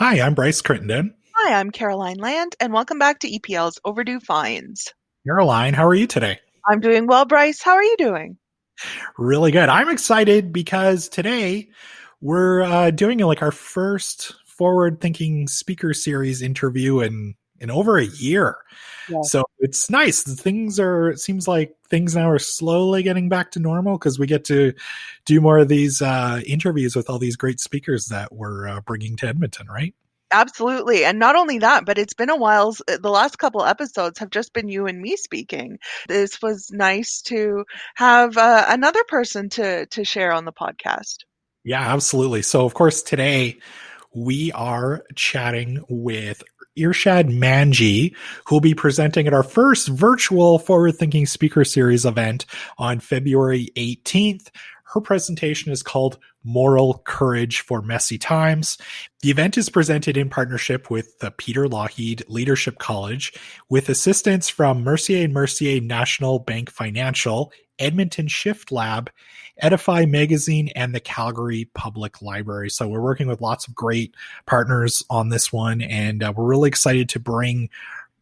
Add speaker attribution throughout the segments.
Speaker 1: Hi, I'm Bryce Crittenden.
Speaker 2: Hi, I'm Caroline Land, and welcome back to EPL's Overdue Finds.
Speaker 1: Caroline, how are you today?
Speaker 2: I'm doing well, Bryce. How are you doing?
Speaker 1: Really good. I'm excited because today we're doing like our first forward-thinking speaker series interview in over a year.
Speaker 2: Yes.
Speaker 1: So it's nice. It seems like things now are slowly getting back to normal because we get to do more of these interviews with all these great speakers that we're bringing to Edmonton, right?
Speaker 2: Absolutely. And not only that, but it's been a while. The last couple episodes have just been you and me speaking. This was nice to have another person to share on the podcast.
Speaker 1: Yeah, absolutely. So, of course, today we are chatting with Irshad Manji, who will be presenting at our first virtual Forward Thinking Speaker Series event on February 18th. Her presentation is called Moral Courage for Messy Times. The event is presented in partnership with the Peter Lougheed Leadership College, with assistance from Mercier and Mercier National Bank Financial, Edmonton Shift Lab, Edify Magazine, and the Calgary Public Library. So we're working with lots of great partners on this one, and we're really excited to bring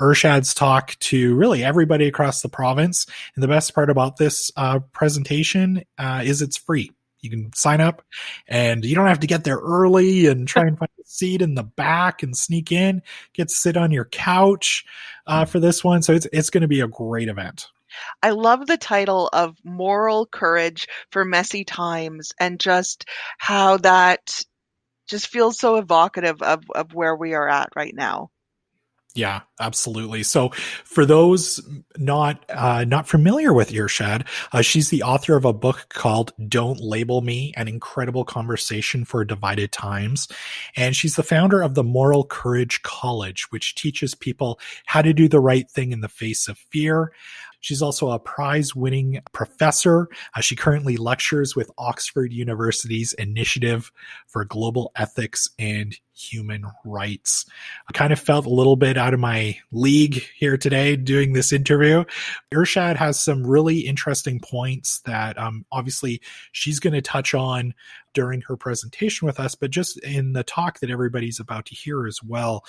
Speaker 1: Irshad's talk to really everybody across the province. And the best part about this presentation is it's free. You can sign up and you don't have to get there early and try and find a seat in the back and sneak in. Get to sit on your couch for this one. So it's going to be a great event.
Speaker 2: I love the title of Moral Courage for Messy Times and just how that just feels so evocative of where we are at right now.
Speaker 1: Yeah, absolutely. So for those not familiar with Irshad, she's the author of a book called Don't Label Me, An Incredible Conversation for Divided Times. And she's the founder of the Moral Courage College, which teaches people how to do the right thing in the face of fear. She's also a prize-winning professor. She currently lectures with Oxford University's Initiative for Global Ethics and Human Rights. I kind of felt a little bit out of my league here today doing this interview. Irshad has some really interesting points that obviously she's going to touch on during her presentation with us, but just in the talk that everybody's about to hear as well.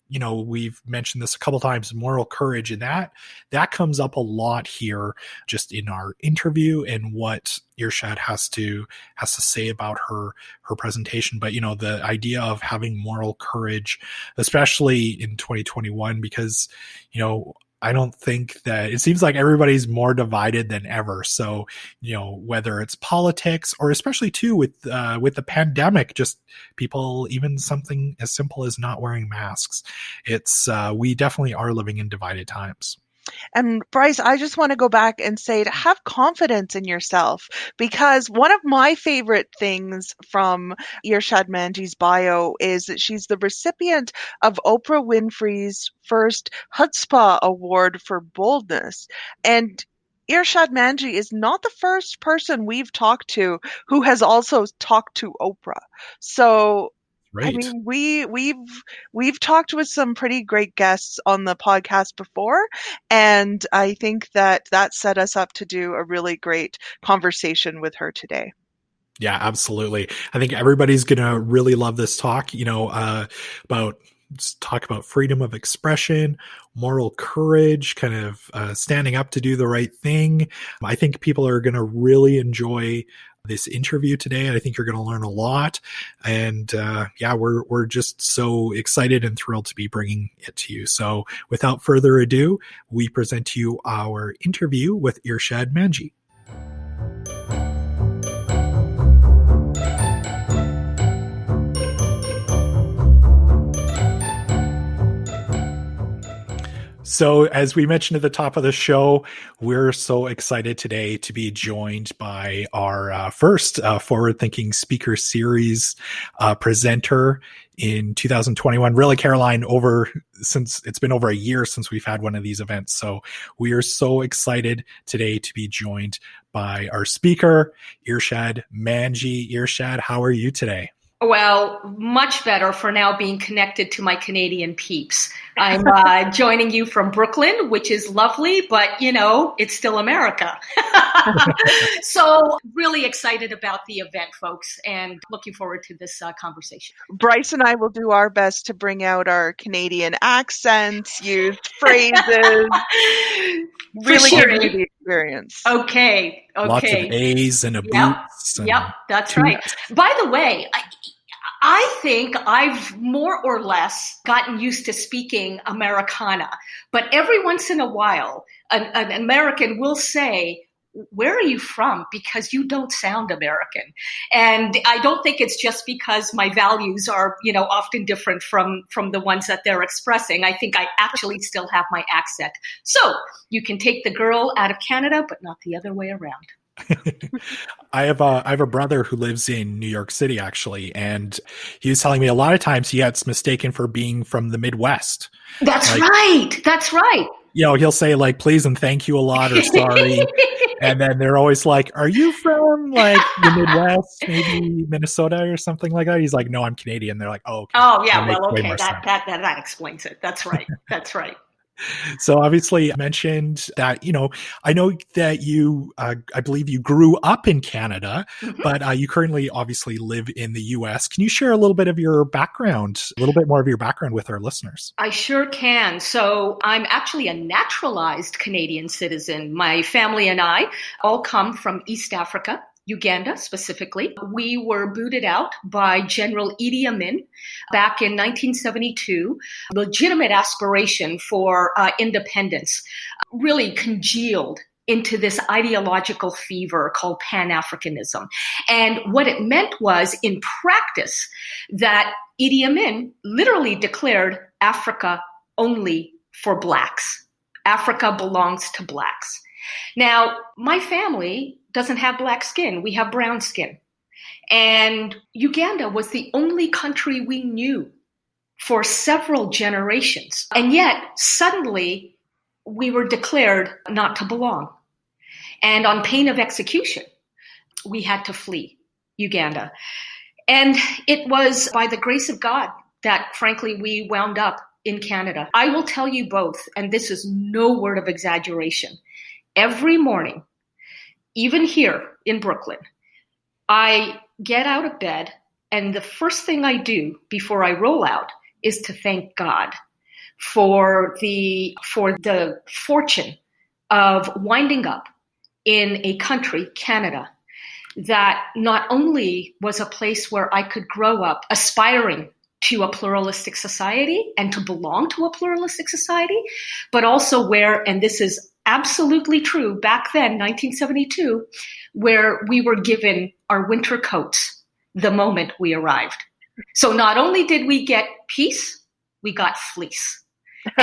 Speaker 1: You know, we've mentioned this a couple times, moral courage, and that comes up a lot here just in our interview and what Irshad has to say about her presentation. But, you know, the idea of having moral courage, especially in 2021, because, you know, I don't think that it seems like everybody's more divided than ever. So, you know, whether it's politics or especially too with the pandemic, just people, even something as simple as not wearing masks. It's we definitely are living in divided times.
Speaker 2: And Bryce, I just want to go back and say to have confidence in yourself, because one of my favorite things from Irshad Manji's bio is that she's the recipient of Oprah Winfrey's first Chutzpah Award for boldness. And Irshad Manji is not the first person we've talked to who has also talked to Oprah. So I
Speaker 1: Right.
Speaker 2: mean, we've talked with some pretty great guests on the podcast before, and I think that set us up to do a really great conversation with her today.
Speaker 1: Yeah, absolutely. I think everybody's going to really love this talk, you know, about talk about freedom of expression, moral courage, kind of standing up to do the right thing. I think people are going to really enjoy this interview today. I think you're going to learn a lot. And yeah, we're just so excited and thrilled to be bringing it to you. So without further ado, we present to you our interview with Irshad Manji. So, as we mentioned at the top of the show, we're so excited today to be joined by our first Forward Thinking Speaker Series presenter in 2021. Really, Caroline, since it's been over a year since we've had one of these events. So, we are so excited today to be joined by our speaker, Irshad Manji. Irshad, how are you today?
Speaker 3: Well, much better for now being connected to my Canadian peeps. I'm joining you from Brooklyn, which is lovely, but it's still America. So really excited about the event, folks, and looking forward to this conversation.
Speaker 2: Bryce and I will do our best to bring out our Canadian accents, use phrases, really
Speaker 3: sure.
Speaker 2: give you the experience.
Speaker 3: Okay.
Speaker 1: Lots of A's and a boots.
Speaker 3: Yep, that's right. By the way, I think I've more or less gotten used to speaking Americana, but every once in a while, an American will say, "Where are you from?" Because you don't sound American. And I don't think it's just because my values are, often different from the ones that they're expressing. I think I actually still have my accent. So you can take the girl out of Canada, but not the other way around.
Speaker 1: I have a brother who lives in New York City, actually, and he was telling me a lot of times he gets mistaken for being from the Midwest.
Speaker 3: That's right. That's right.
Speaker 1: He'll say like please and thank you a lot or sorry. And then they're always like, are you from like the Midwest, maybe Minnesota or something like that? He's like, no, I'm Canadian. They're like, oh, okay.
Speaker 3: Oh, yeah. Well, okay. That explains it. That's right. That's right.
Speaker 1: So obviously you mentioned that, I know that you, I believe you grew up in Canada, but you currently obviously live in the US. Can you share a little bit of your background, a little bit more of your background with our listeners?
Speaker 3: I sure can. So I'm actually a naturalized Canadian citizen. My family and I all come from East Africa. Uganda specifically. We were booted out by General Idi Amin back in 1972. Legitimate aspiration for independence really congealed into this ideological fever called Pan-Africanism. And what it meant was, in practice, that Idi Amin literally declared Africa only for blacks. Africa belongs to blacks. Now, my family doesn't have black skin. We have brown skin. And Uganda was the only country we knew for several generations. And yet, suddenly, we were declared not to belong. And on pain of execution, we had to flee Uganda. And it was by the grace of God that, frankly, we wound up in Canada. I will tell you both, and this is no word of exaggeration, every morning, even here in Brooklyn, I get out of bed, and the first thing I do before I roll out is to thank God for the fortune of winding up in a country, Canada, that not only was a place where I could grow up aspiring to a pluralistic society and to belong to a pluralistic society, but also where, and this is absolutely true, back then, 1972, where we were given our winter coats the moment we arrived. So not only did we get peace, we got fleece. And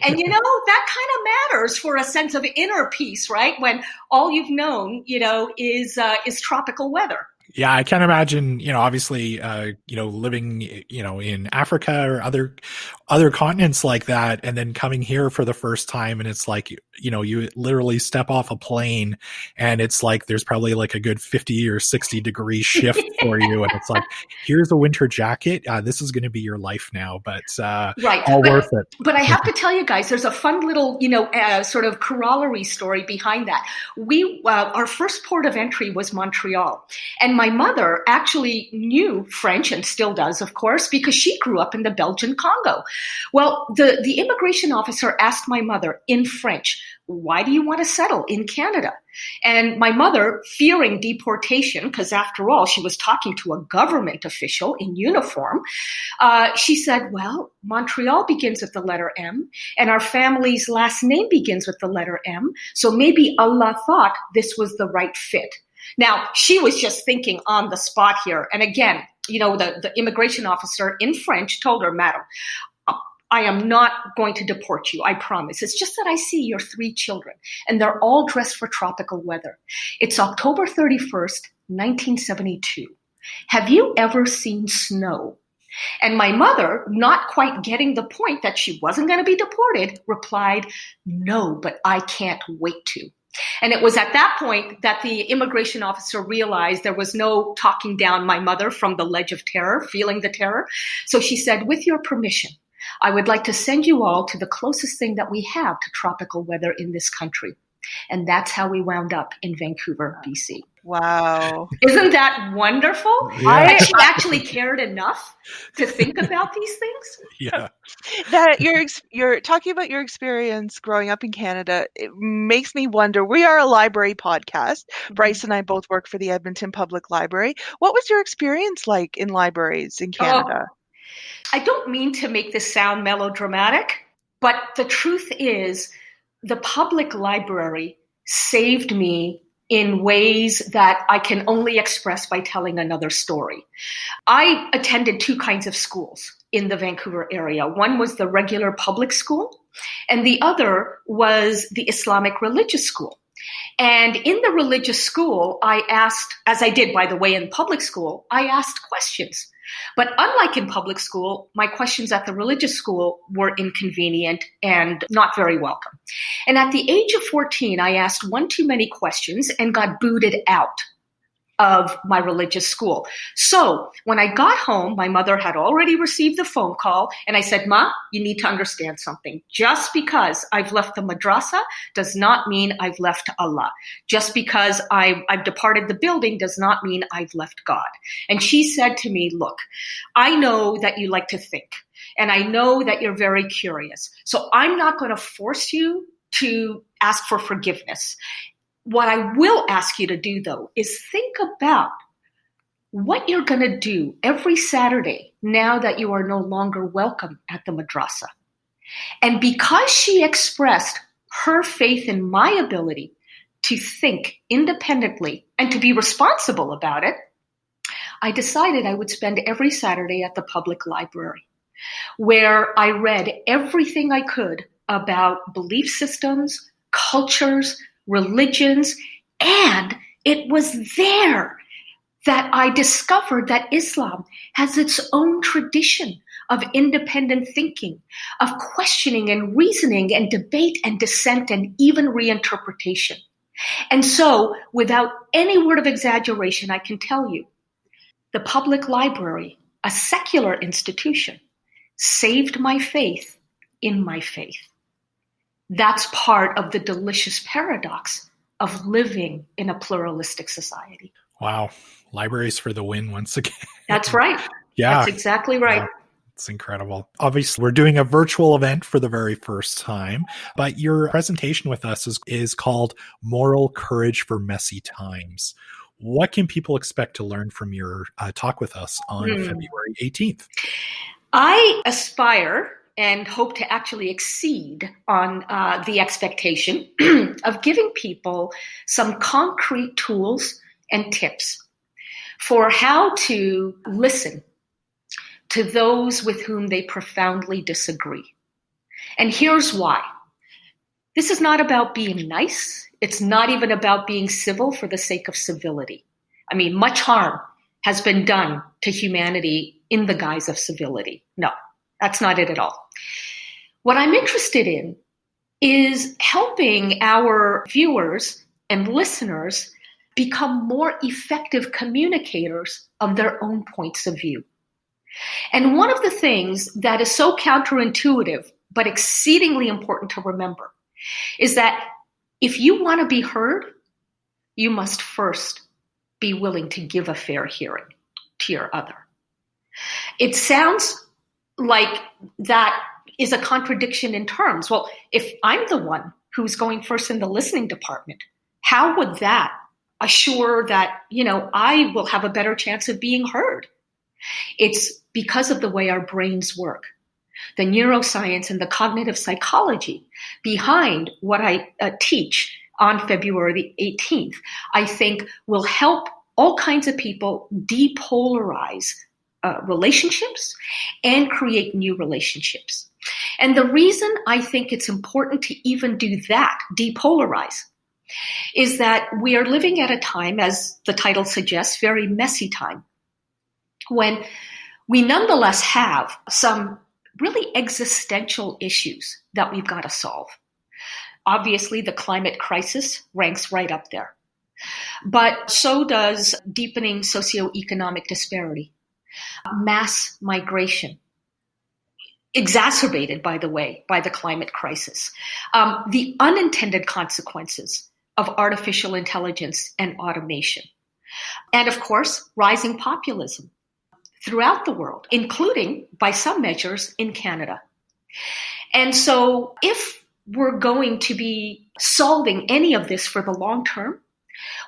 Speaker 3: that kind of matters for a sense of inner peace, right? When all you've known, is tropical weather.
Speaker 1: Yeah, I can't imagine, obviously, living, in Africa or other continents like that, and then coming here for the first time, and it's like, you literally step off a plane, and it's like there's probably like a good 50 or 60 degree shift for you, and it's like, here's a winter jacket. This is going to be your life now, but
Speaker 3: right.
Speaker 1: worth it.
Speaker 3: But I have to tell you guys, there's a fun little, sort of corollary story behind that. Our first port of entry was Montreal, and my mother actually knew French, and still does, of course, because she grew up in the Belgian Congo. Well, the immigration officer asked my mother in French, "Why do you want to settle in Canada?" And my mother, fearing deportation, because after all, she was talking to a government official in uniform, she said, "Well, Montreal begins with the letter M, and our family's last name begins with the letter M, so maybe Allah thought this was the right fit." Now, she was just thinking on the spot here. And again, the immigration officer in French told her, "Madam, I am not going to deport you, I promise. It's just that I see your 3 children, and they're all dressed for tropical weather. It's October 31st, 1972. Have you ever seen snow?" And my mother, not quite getting the point that she wasn't going to be deported, replied, "No, but I can't wait to." And it was at that point that the immigration officer realized there was no talking down my mother from the ledge of terror, feeling the terror. So she said, with your permission, I would like to send you all to the closest thing that we have to tropical weather in this country. And that's how we wound up in Vancouver, BC.
Speaker 2: Wow.
Speaker 3: Isn't that wonderful?
Speaker 1: Yeah.
Speaker 3: That she actually cared enough to think about these things?
Speaker 1: Yeah.
Speaker 2: That you're talking about your experience growing up in Canada. It makes me wonder. We are a library podcast. Bryce and I both work for the Edmonton Public Library. What was your experience like in libraries in Canada?
Speaker 3: I don't mean to make this sound melodramatic, but the truth is the public library saved me in ways that I can only express by telling another story. I attended two kinds of schools in the Vancouver area. One was the regular public school, and the other was the Islamic religious school. And in the religious school, I asked, as I did, by the way, in public school, I asked questions. But unlike in public school, my questions at the religious school were inconvenient and not very welcome. And at the age of 14, I asked one too many questions and got booted out of my religious school. So when I got home, my mother had already received the phone call, and I said, Ma, you need to understand something. Just because I've left the madrasa does not mean I've left Allah. Just because I've departed the building does not mean I've left God. And she said to me, look, I know that you like to think, and I know that you're very curious. So I'm not going to force you to ask for forgiveness. What I will ask you to do, though, is think about what you're going to do every Saturday now that you are no longer welcome at the madrasa. And because she expressed her faith in my ability to think independently and to be responsible about it, I decided I would spend every Saturday at the public library, where I read everything I could about belief systems, cultures, religions, and it was there that I discovered that Islam has its own tradition of independent thinking, of questioning and reasoning and debate and dissent and even reinterpretation. And so, without any word of exaggeration, I can tell you, the public library, a secular institution, saved my faith in my faith. That's part of the delicious paradox of living in a pluralistic society.
Speaker 1: Wow. Libraries for the win once again.
Speaker 3: That's right.
Speaker 1: Yeah.
Speaker 3: That's exactly right.
Speaker 1: Yeah. It's incredible. Obviously, we're doing a virtual event for the very first time, but your presentation with us is called Moral Courage for Messy Times. What can people expect to learn from your talk with us on February 18th?
Speaker 3: I aspire and hope to actually exceed on the expectation of giving people some concrete tools and tips for how to listen to those with whom they profoundly disagree. And here's why. This is not about being nice. It's not even about being civil for the sake of civility. I mean, much harm has been done to humanity in the guise of civility. No. That's not it at all. What I'm interested in is helping our viewers and listeners become more effective communicators of their own points of view. And one of the things that is so counterintuitive, but exceedingly important to remember, is that if you want to be heard, you must first be willing to give a fair hearing to your other. It sounds like that is a contradiction in terms. Well, if I'm the one who's going first in the listening department, how would that assure that, I will have a better chance of being heard? It's because of the way our brains work. The neuroscience and the cognitive psychology behind what I teach on February the 18th, I think will help all kinds of people depolarize relationships and create new relationships. And the reason I think it's important to even do that, depolarize, is that we are living at a time, as the title suggests, very messy time, when we nonetheless have some really existential issues that we've got to solve. Obviously, the climate crisis ranks right up there. But so does deepening socioeconomic disparity, mass migration, exacerbated, by the way, by the climate crisis, the unintended consequences of artificial intelligence and automation, and of course, rising populism throughout the world, including, by some measures, in Canada. And so if we're going to be solving any of this for the long term,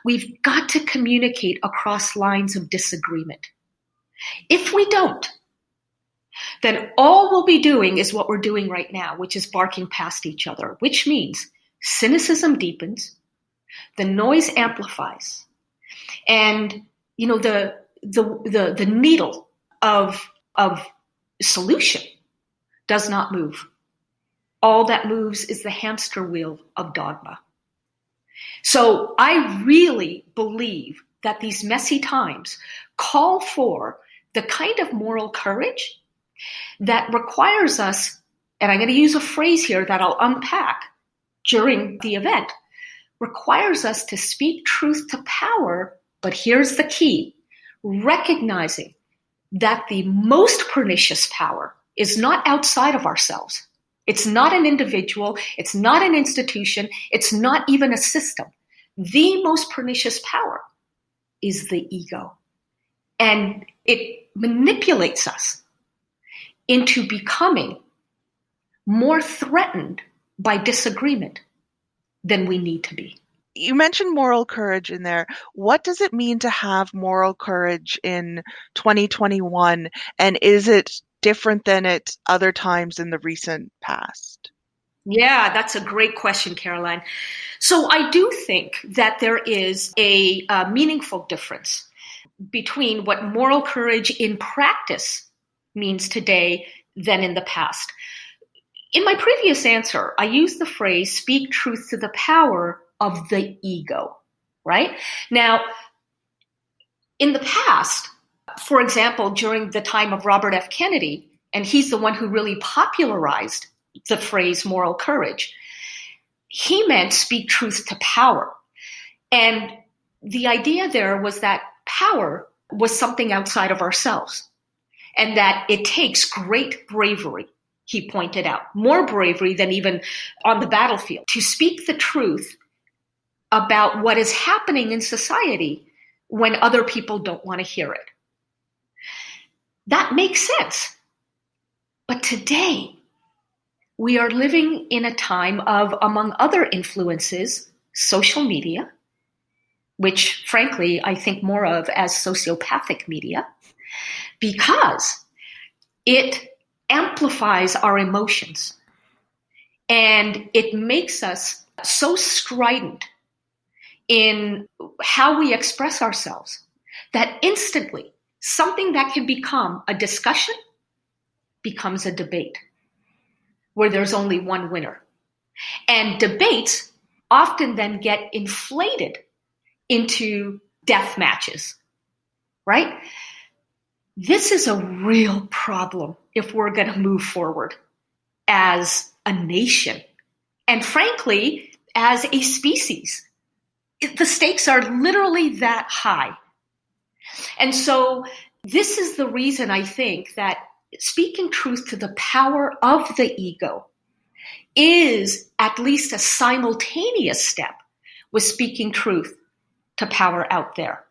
Speaker 3: we've got to communicate across lines of disagreement. If we don't, then all we'll be doing is what we're doing right now, which is barking past each other, which means cynicism deepens, the noise amplifies, and the needle of solution does not move. All that moves is the hamster wheel of dogma. So I really believe that these messy times call for the kind of moral courage that requires us, and I'm going to use a phrase here that I'll unpack during the event, requires us to speak truth to power, but here's the key, recognizing that the most pernicious power is not outside of ourselves. It's not an individual, it's not an institution, it's not even a system. The most pernicious power is the ego. And it manipulates us into becoming more threatened by disagreement than we need to be.
Speaker 2: You mentioned moral courage in there. What does it mean to have moral courage in 2021? And is it different than at other times in the recent past?
Speaker 3: Yeah, that's a great question, Caroline. So I do think that there is a meaningful difference between what moral courage in practice means today than in the past. In my previous answer, I used the phrase, speak truth to the power of the ego, right? Now, in the past, for example, during the time of Robert F. Kennedy, and he's the one who really popularized the phrase moral courage, he meant speak truth to power. And the idea there was that power was something outside of ourselves, and that it takes great bravery, he pointed out, more bravery than even on the battlefield, to speak the truth about what is happening in society when other people don't want to hear it. That makes sense. But today, we are living in a time of, among other influences, social media, which frankly I think more of as sociopathic media, because it amplifies our emotions and it makes us so strident in how we express ourselves that instantly something that can become a discussion becomes a debate where there's only one winner. And debates often then get inflated into death matches, right? This is a real problem if we're going to move forward as a nation and frankly, as a species. The stakes are literally that high. And so this is the reason I think that speaking truth to the power of the ego is at least a simultaneous step with speaking truth to power out there.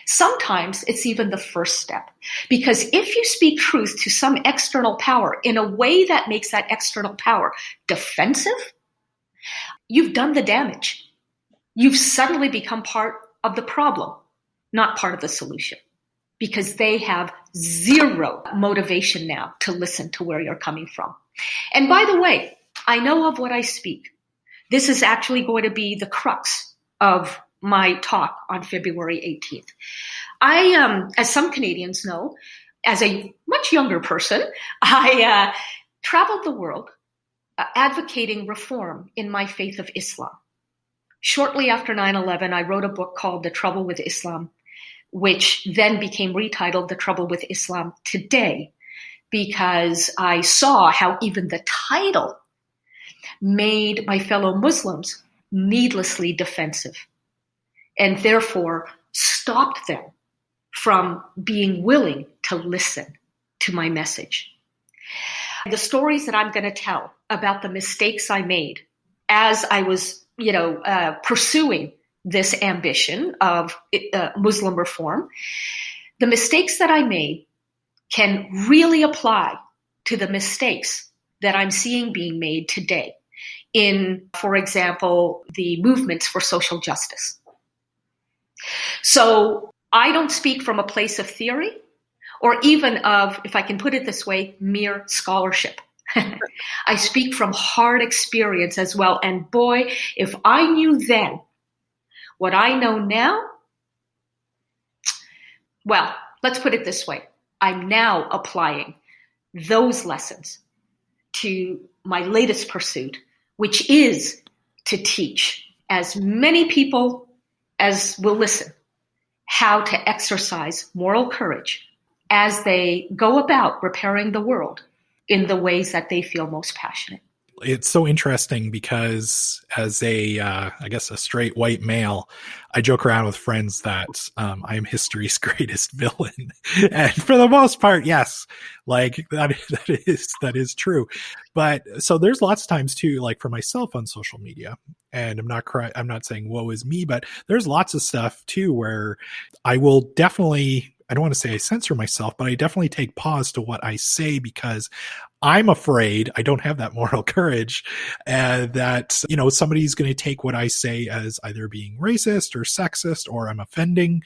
Speaker 3: Sometimes it's even the first step, because if you speak truth to some external power in a way that makes that external power defensive, you've done the damage. You've suddenly become part of the problem, not part of the solution, because they have zero motivation now to listen to where you're coming from. And by the way, I know of what I speak. This is actually going to be the crux of my talk on February 18th. I, as some Canadians know, as a much younger person, I traveled the world advocating reform in my faith of Islam. Shortly after 9/11, I wrote a book called The Trouble with Islam, which then became retitled The Trouble with Islam Today, because I saw how even the title made my fellow Muslims needlessly defensive and therefore stopped them from being willing to listen to my message. The stories that I'm going to tell about the mistakes I made as I was, pursuing this ambition of Muslim reform, the mistakes that I made can really apply to the mistakes that I'm seeing being made today in, for example, the movements for social justice. So I don't speak from a place of theory or even of, if I can put it this way, mere scholarship. I speak from hard experience as well. And boy, if I knew then what I know now, well, let's put it this way. I'm now applying those lessons to my latest pursuit, which is to teach as many people as will listen how to exercise moral courage as they go about repairing the world in the ways that they feel most passionate.
Speaker 1: It's so interesting because as a straight white male, I joke around with friends that I am history's greatest villain. And for the most part, yes, like that is true. But so there's lots of times too, like for myself on social media, and I'm not saying woe is me, but there's lots of stuff too where I will definitely, I don't want to say I censor myself, but I definitely take pause to what I say because I'm afraid I don't have that moral courage that, somebody's going to take what I say as either being racist or sexist or I'm offending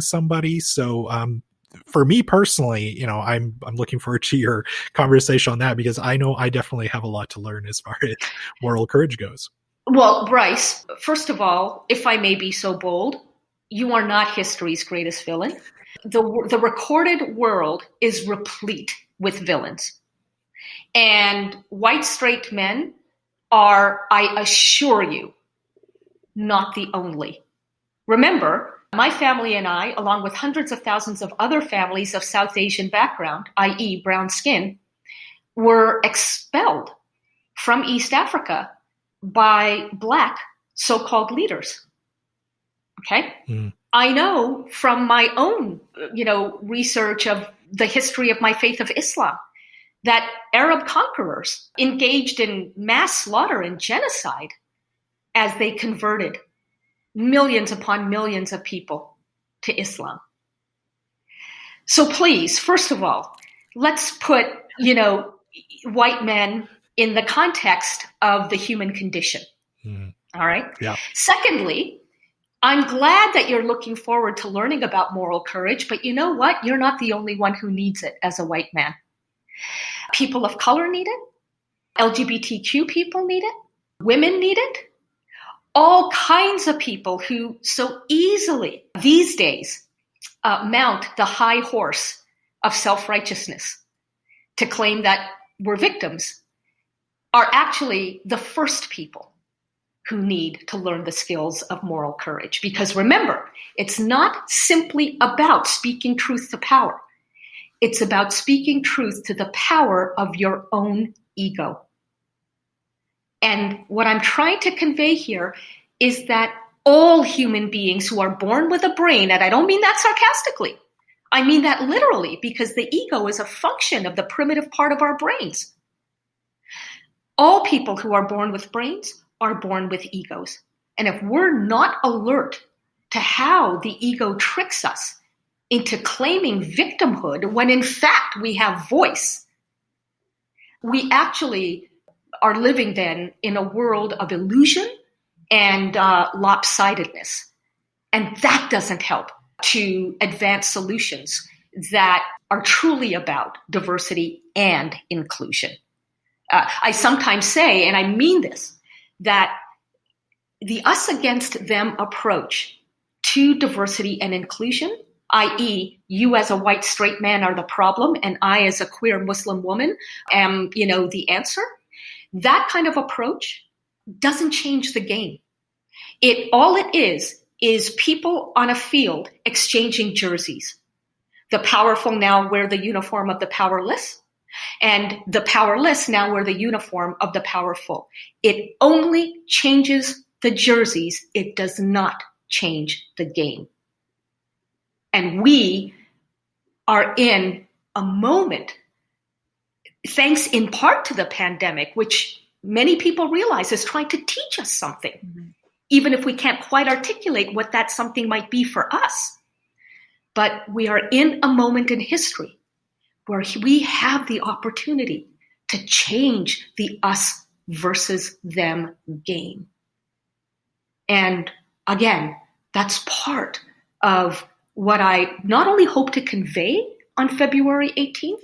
Speaker 1: somebody. So, for me personally, I'm looking forward to your conversation on that because I know I definitely have a lot to learn as far as moral courage goes.
Speaker 3: Well, Bryce, first of all, if I may be so bold, you are not history's greatest villain. The recorded world is replete with villains. And white straight men are, I assure you, not the only. Remember, my family and I, along with hundreds of thousands of other families of South Asian background, i.e. brown skin, were expelled from East Africa by Black so-called leaders. Okay? Mm. I know from my own, research of the history of my faith of Islam that Arab conquerors engaged in mass slaughter and genocide as they converted millions upon millions of people to Islam. So please, first of all, let's put, white men in the context of the human condition. Mm. All right?
Speaker 1: Yeah.
Speaker 3: Secondly, I'm glad that you're looking forward to learning about moral courage, but you know what? You're not the only one who needs it as a white man. People of color need it. LGBTQ people need it. Women need it. All kinds of people who so easily these days mount the high horse of self-righteousness to claim that we're victims are actually the first people who need to learn the skills of moral courage. Because remember, it's not simply about speaking truth to power. It's about speaking truth to the power of your own ego. And what I'm trying to convey here is that all human beings who are born with a brain, and I don't mean that sarcastically, I mean that literally, because the ego is a function of the primitive part of our brains. All people who are born with brains are born with egos. And if we're not alert to how the ego tricks us into claiming victimhood when in fact we have voice, we actually are living then in a world of illusion and lopsidedness. And that doesn't help to advance solutions that are truly about diversity and inclusion. I sometimes say, and I mean this, that the us against them approach to diversity and inclusion, i.e., you as a white straight man are the problem and I as a queer Muslim woman am, the answer. That kind of approach doesn't change the game. All it is people on a field exchanging jerseys. The powerful now wear the uniform of the powerless. And the powerless now wear the uniform of the powerful. It only changes the jerseys. It does not change the game. And we are in a moment, thanks in part to the pandemic, which many people realize is trying to teach us something, even if we can't quite articulate what that something might be for us. But we are in a moment in history where we have the opportunity to change the us versus them game. And again, that's part of what I not only hope to convey on February 18th,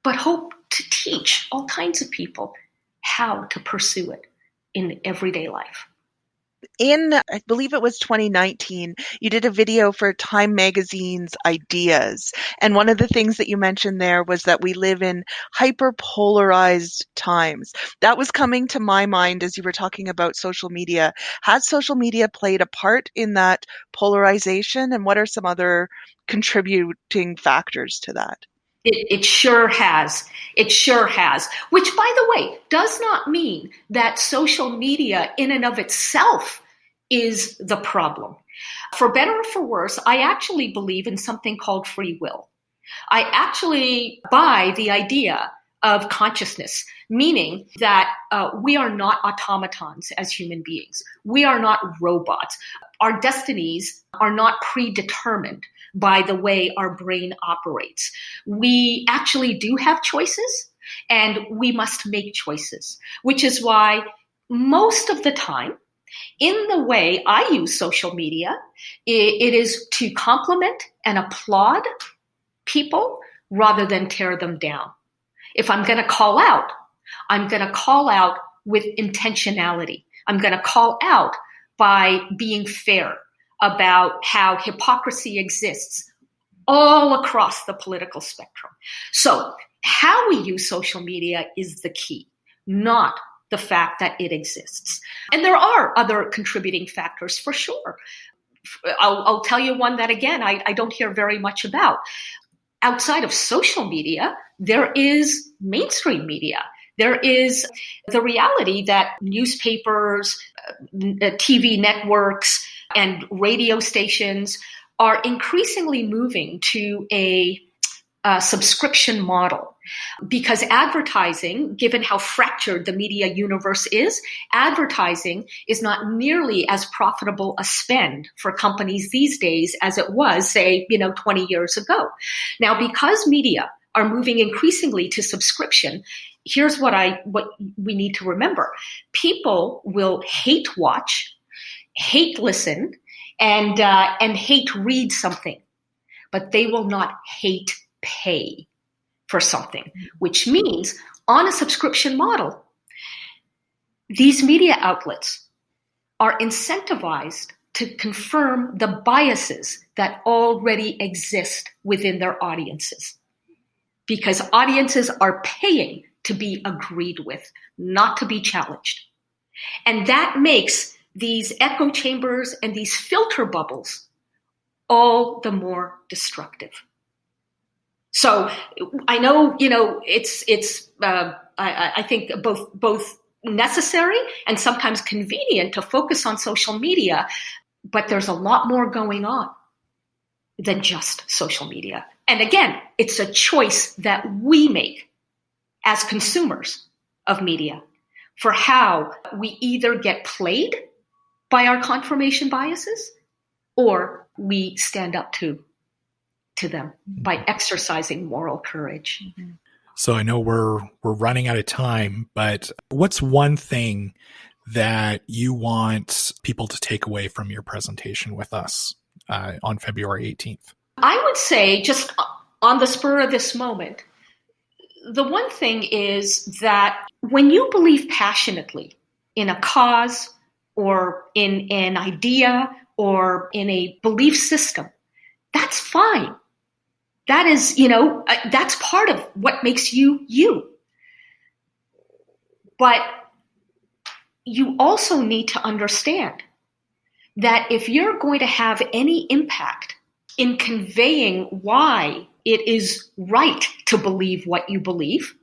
Speaker 3: but hope to teach all kinds of people how to pursue it in everyday life.
Speaker 2: In, I believe it was 2019, you did a video for Time Magazine's Ideas. And one of the things that you mentioned there was that we live in hyper-polarized times. That was coming to my mind as you were talking about social media. Has social media played a part in that polarization? And what are some other contributing factors to that?
Speaker 3: It sure has. It sure has. Which, by the way, does not mean that social media in and of itself is the problem. For better or for worse, I actually believe in something called free will. I actually buy the idea of consciousness, meaning that we are not automatons as human beings. We are not robots. Our destinies are not predetermined by the way our brain operates. We actually do have choices, and we must make choices, which is why most of the time, in the way I use social media, it is to compliment and applaud people rather than tear them down. If I'm going to call out, I'm going to call out with intentionality. I'm going to call out by being fair about how hypocrisy exists all across the political spectrum. So how we use social media is the key, not the fact that it exists. And there are other contributing factors for sure. I'll tell you one that, again, I don't hear very much about. Outside of social media, there is mainstream media. There is the reality that newspapers, TV networks, and radio stations are increasingly moving to a subscription model, because advertising, given how fractured the media universe is, advertising is not nearly as profitable a spend for companies these days as it was, say, 20 years ago. Now, because media are moving increasingly to subscription, here's what we need to remember. People will hate watch, hate listen, and hate read something, but they will not hate pay for something, which means on a subscription model, these media outlets are incentivized to confirm the biases that already exist within their audiences, because audiences are paying to be agreed with, not to be challenged. And that makes these echo chambers and these filter bubbles all the more destructive. So I know, I think both necessary and sometimes convenient to focus on social media, but there's a lot more going on than just social media. And again, it's a choice that we make as consumers of media for how we either get played by our confirmation biases or we stand up to them by exercising moral courage.
Speaker 1: So I know we're running out of time, but what's one thing that you want people to take away from your presentation with us on February 18th?
Speaker 3: I would say, just on the spur of this moment, the one thing is that when you believe passionately in a cause or in an idea or in a belief system, that's fine. That is, that's part of what makes you, you. But you also need to understand that if you're going to have any impact in conveying why it is right to believe what you believe,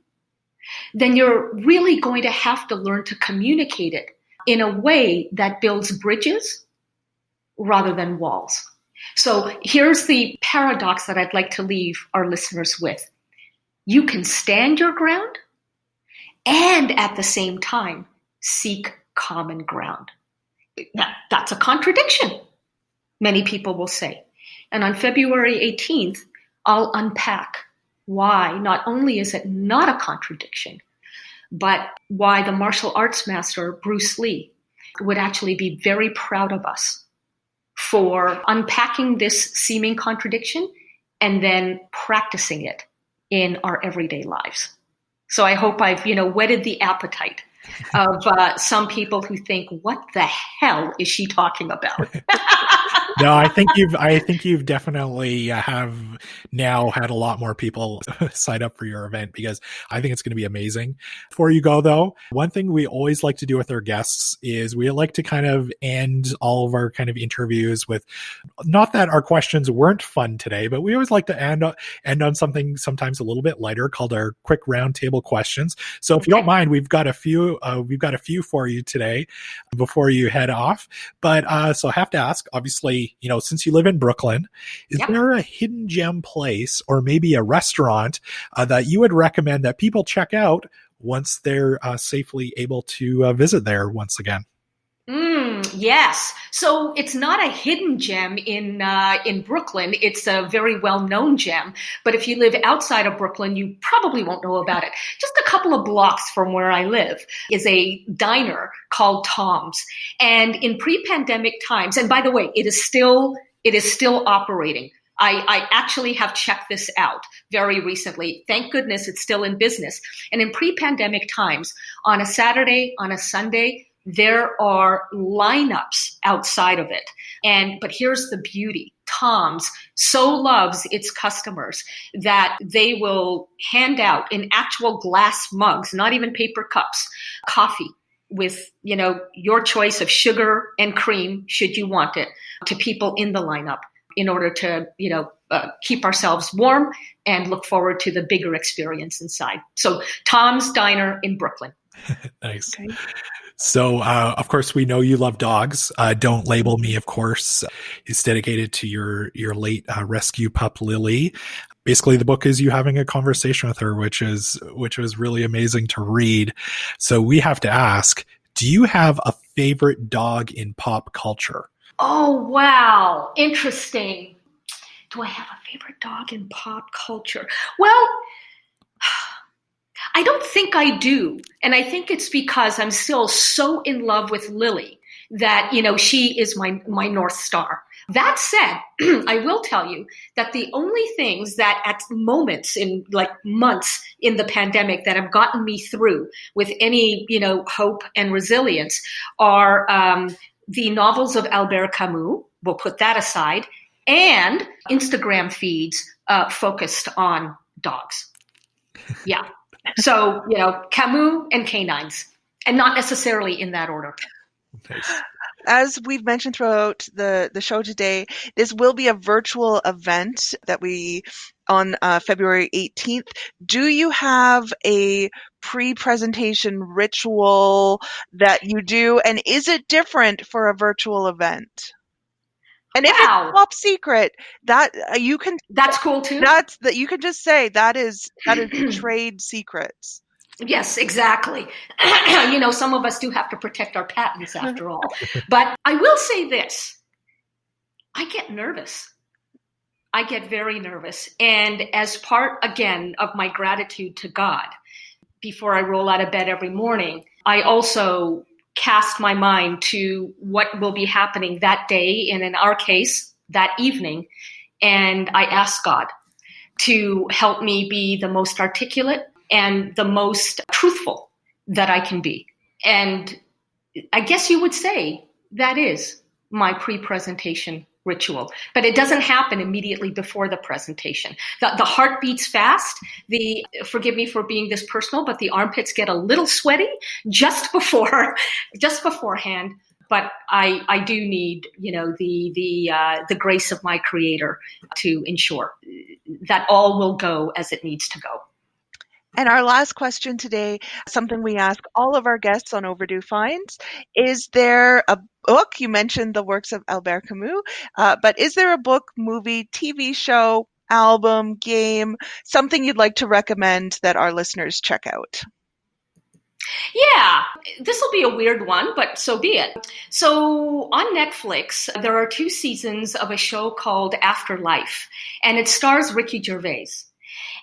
Speaker 3: then you're really going to have to learn to communicate it in a way that builds bridges rather than walls. So here's the paradox that I'd like to leave our listeners with. You can stand your ground and at the same time seek common ground. Now, that's a contradiction, many people will say. And on February 18th, I'll unpack why not only is it not a contradiction, but why the martial arts master, Bruce Lee, would actually be very proud of us for unpacking this seeming contradiction and then practicing it in our everyday lives. So I hope I've, whetted the appetite of some people who think, what the hell is she talking about?
Speaker 1: No, I think you've definitely have now had a lot more people sign up for your event, because I think it's going to be amazing. Before you go though, one thing we always like to do with our guests is we like to kind of end all of our kind of interviews with, not that our questions weren't fun today, but we always like to end on something sometimes a little bit lighter called our quick roundtable questions. So if you don't mind, we've got a few for you today before you head off. But so I have to ask, obviously, since you live in Brooklyn, is there a hidden gem place or maybe a restaurant that you would recommend that people check out once they're safely able to visit there once again?
Speaker 3: Yes. So it's not a hidden gem in Brooklyn. It's a very well-known gem. But if you live outside of Brooklyn, you probably won't know about it. Just a couple of blocks from where I live is a diner called Tom's. And in pre-pandemic times, and by the way, it is still operating. I actually have checked this out very recently. Thank goodness it's still in business. And in pre-pandemic times, on a Saturday, on a Sunday, there are lineups outside of it. But here's the beauty. Tom's so loves its customers that they will hand out in actual glass mugs, not even paper cups, coffee with, your choice of sugar and cream, should you want it, to people in the lineup in order to, keep ourselves warm and look forward to the bigger experience inside. So Tom's Diner in Brooklyn.
Speaker 1: Nice.
Speaker 2: Okay.
Speaker 1: So, of course, we know you love dogs. Don't Label Me, of course, is dedicated to your late rescue pup, Lily. Basically, the book is you having a conversation with her, which was really amazing to read. So we have to ask, do you have a favorite dog in pop culture?
Speaker 3: Oh, wow. Interesting. Do I have a favorite dog in pop culture? Well, I don't think I do. And I think it's because I'm still so in love with Lily that, she is my North Star. That said, I will tell you that the only things that at moments in months in the pandemic that have gotten me through with any, hope and resilience are the novels of Albert Camus. We'll put that aside, and Instagram feeds focused on dogs. Yeah. So, Camus and canines, and not necessarily in that order.
Speaker 1: Nice.
Speaker 2: As we've mentioned throughout the show today, this will be a virtual event that on February 18th. Do you have a pre-presentation ritual that you do? And is it different for a virtual event? And if it's top secret, that you can.
Speaker 3: That's cool too.
Speaker 2: That you can just say that is trade secrets.
Speaker 3: Yes, exactly. Some of us do have to protect our patents after all. But I will say this: I get nervous. I get very nervous, and as part again of my gratitude to God, before I roll out of bed every morning, I also cast my mind to what will be happening that day, and in our case, that evening. And I ask God to help me be the most articulate and the most truthful that I can be. And I guess you would say that is my pre-presentation ritual, but it doesn't happen immediately before the presentation. The heart beats fast. Forgive me for being this personal, but the armpits get a little sweaty just beforehand. but I do need, the grace of my Creator to ensure that all will go as it needs to go.
Speaker 2: And our last question today, something we ask all of our guests on Overdue Finds, is there a book? You mentioned the works of Albert Camus, but is there a book, movie, TV show, album, game, something you'd like to recommend that our listeners check out?
Speaker 3: Yeah, this will be a weird one, but so be it. So on Netflix, there are 2 seasons of a show called Afterlife, and it stars Ricky Gervais.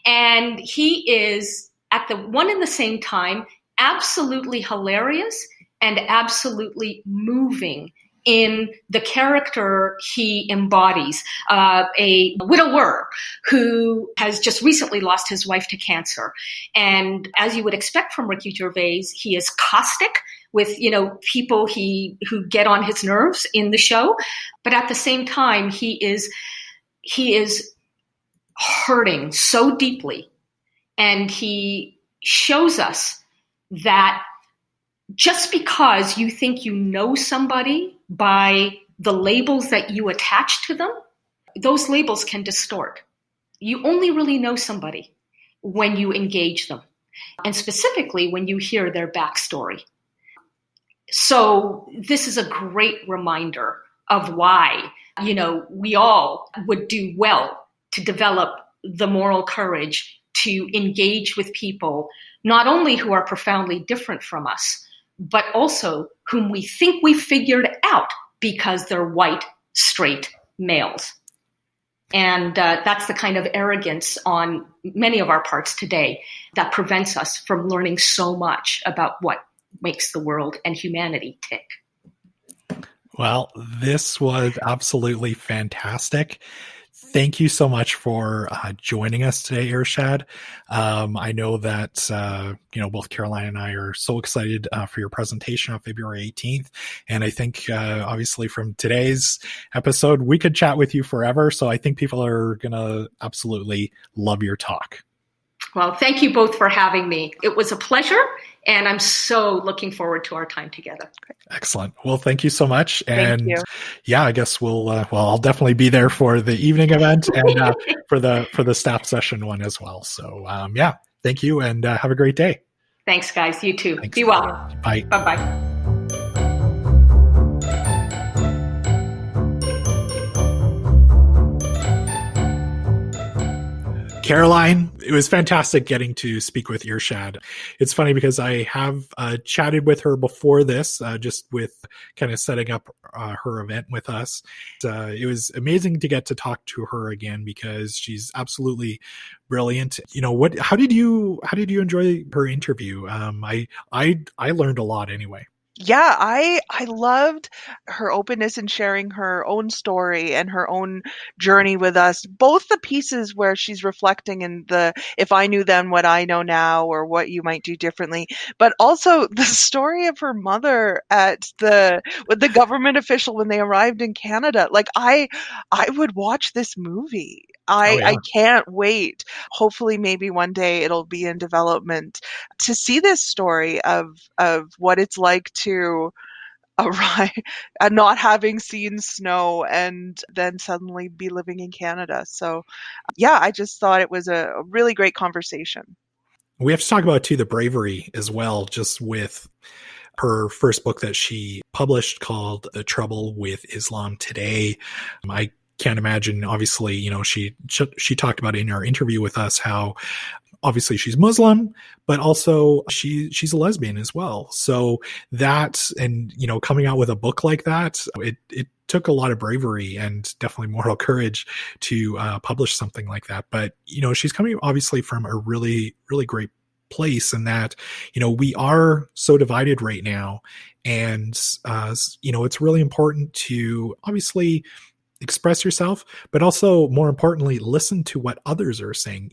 Speaker 3: And he is, at the one and the same time, absolutely hilarious and absolutely moving in the character he embodies, a widower who has just recently lost his wife to cancer. And as you would expect from Ricky Gervais, he is caustic with, people who get on his nerves in the show. But at the same time, he is hurting so deeply. And he shows us that just because you think you know somebody by the labels that you attach to them, those labels can distort. You only really know somebody when you engage them, and specifically when you hear their backstory. So this is a great reminder of why, we all would do well to develop the moral courage to engage with people, not only who are profoundly different from us, but also whom we think we figured out because they're white, straight males. And that's the kind of arrogance on many of our parts today that prevents us from learning so much about what makes the world and humanity tick.
Speaker 1: Well, this was absolutely fantastic. Thank you so much for joining us today, Irshad. I know that, both Caroline and I are so excited for your presentation on February 18th. And I think, obviously, from today's episode, we could chat with you forever. So I think people are going to absolutely love your talk.
Speaker 3: Well, thank you both for having me. It was a pleasure, and I'm so looking forward to our time together.
Speaker 1: Excellent. Well, thank you so much.
Speaker 2: Thank
Speaker 1: And
Speaker 2: you.
Speaker 1: yeah, I guess I'll definitely be there for the evening event and for the staff session one as well. So thank you and have a great day.
Speaker 3: Thanks, guys. You too.
Speaker 1: Thanks.
Speaker 3: Be well.
Speaker 1: Bye.
Speaker 3: Bye-bye.
Speaker 1: Caroline, it was fantastic getting to speak with Irshad. It's funny because I have chatted with her before this, just with kind of setting up her event with us. It was amazing to get to talk to her again because she's absolutely brilliant. How did you enjoy her interview? I learned a lot anyway.
Speaker 2: Yeah, I loved her openness in sharing her own story and her own journey with us. Both the pieces where she's reflecting in the if I knew then what I know now or what you might do differently, but also the story of her mother with the government official when they arrived in Canada. Like I would watch this movie. I can't wait. Hopefully maybe one day it'll be in development to see this story of what it's like to arrive and not having seen snow and then suddenly be living in Canada. So yeah, I just thought it was a really great conversation.
Speaker 1: We have to talk about too the bravery as well, just with her first book that she published called The Trouble with Islam Today. I can't imagine, obviously, she talked about in our interview with us how obviously she's Muslim, but also she's a lesbian as well. So that, and, coming out with a book like that, it took a lot of bravery and definitely moral courage to publish something like that. But, she's coming obviously from a really, really great place in that, we are so divided right now. And, it's really important to obviously express yourself, but also more importantly, listen to what others are saying,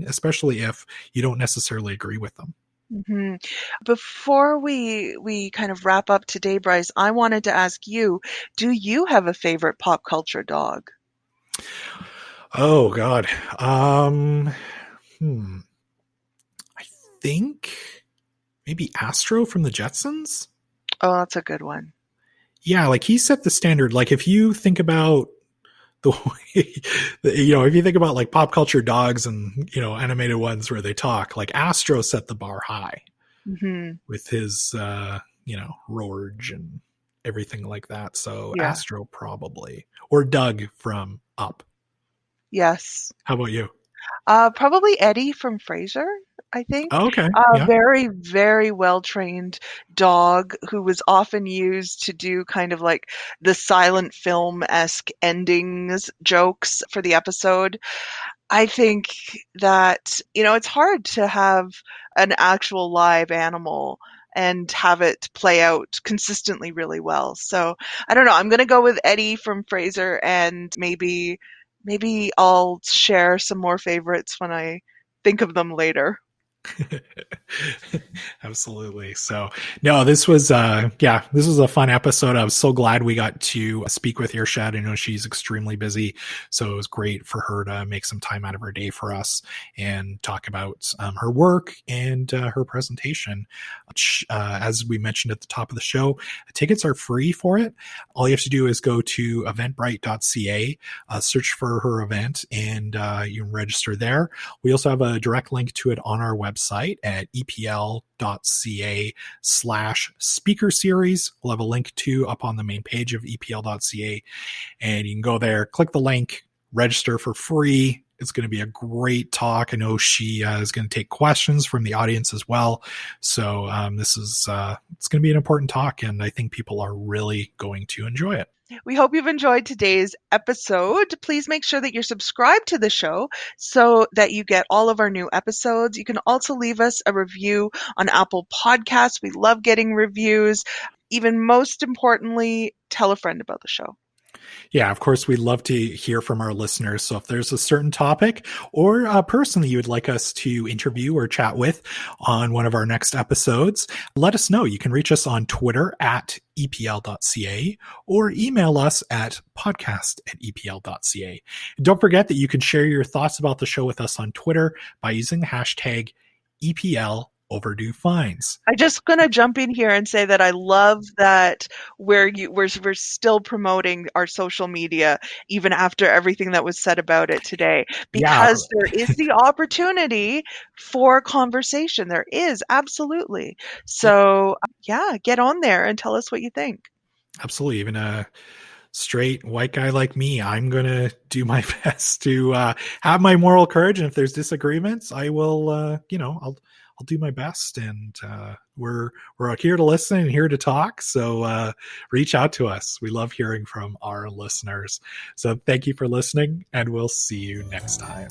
Speaker 1: especially if you don't necessarily agree with them.
Speaker 2: Mm-hmm. Before we kind of wrap up today, Bryce, I wanted to ask you, do you have a favorite pop culture dog?
Speaker 1: Oh God. I think maybe Astro from the Jetsons.
Speaker 2: Oh, that's a good one.
Speaker 1: yeah, like he set the standard. Like if you think about the way, if you think about like pop culture dogs and, animated ones where they talk, like Astro set the bar high with his, Roarge and everything like that. So
Speaker 2: Yeah.
Speaker 1: Astro probably, or Doug from Up.
Speaker 2: Yes.
Speaker 1: How about you?
Speaker 2: Probably Eddie from Frasier, I think.
Speaker 1: Oh, okay.
Speaker 2: A
Speaker 1: Yeah.
Speaker 2: very, very well-trained dog who was often used to do kind of like the silent film-esque endings jokes for the episode. I think that, it's hard to have an actual live animal and have it play out consistently really well. So I don't know. I'm going to go with Eddie from Frasier, and maybe I'll share some more favorites when I think of them later.
Speaker 1: Absolutely. So no, this was a fun episode. I was so glad we got to speak with Irshad. I know she's extremely busy, so it was great for her to make some time out of her day for us and talk about her work and her presentation. Which, as we mentioned at the top of the show, tickets are free for it. All you have to do is go to eventbrite.ca, search for her event, and you can register there. We also have a direct link to it on our website at epl.ca/speaker series. We'll have a link to up on the main page of epl.ca, and you can go there, click the link, register for free. It's going to be a great talk. I know she is going to take questions from the audience as well. So this is it's going to be an important talk, and I think people are really going to enjoy it.
Speaker 2: We hope you've enjoyed today's episode. Please make sure that you're subscribed to the show so that you get all of our new episodes. You can also leave us a review on Apple Podcasts. We love getting reviews. Even most importantly, tell a friend about the show.
Speaker 1: Yeah, of course, we'd love to hear from our listeners. So if there's a certain topic or a person that you would like us to interview or chat with on one of our next episodes, let us know. You can reach us on Twitter at epl.ca or email us at podcast@epl.ca. And don't forget that you can share your thoughts about the show with us on Twitter by using the hashtag EPL Overdue Fines.
Speaker 2: I'm just going to jump in here and say that I love that we're still promoting our social media even after everything that was said about it today, because there is the opportunity for conversation. There is, absolutely. So get on there and tell us what you think. Absolutely.
Speaker 1: Even a straight white guy like me, I'm going to do my best to have my moral courage. And if there's disagreements, I will, I'll do my best, and we're here to listen and here to talk. So reach out to us. We love hearing from our listeners. So thank you for listening, and we'll see you next time.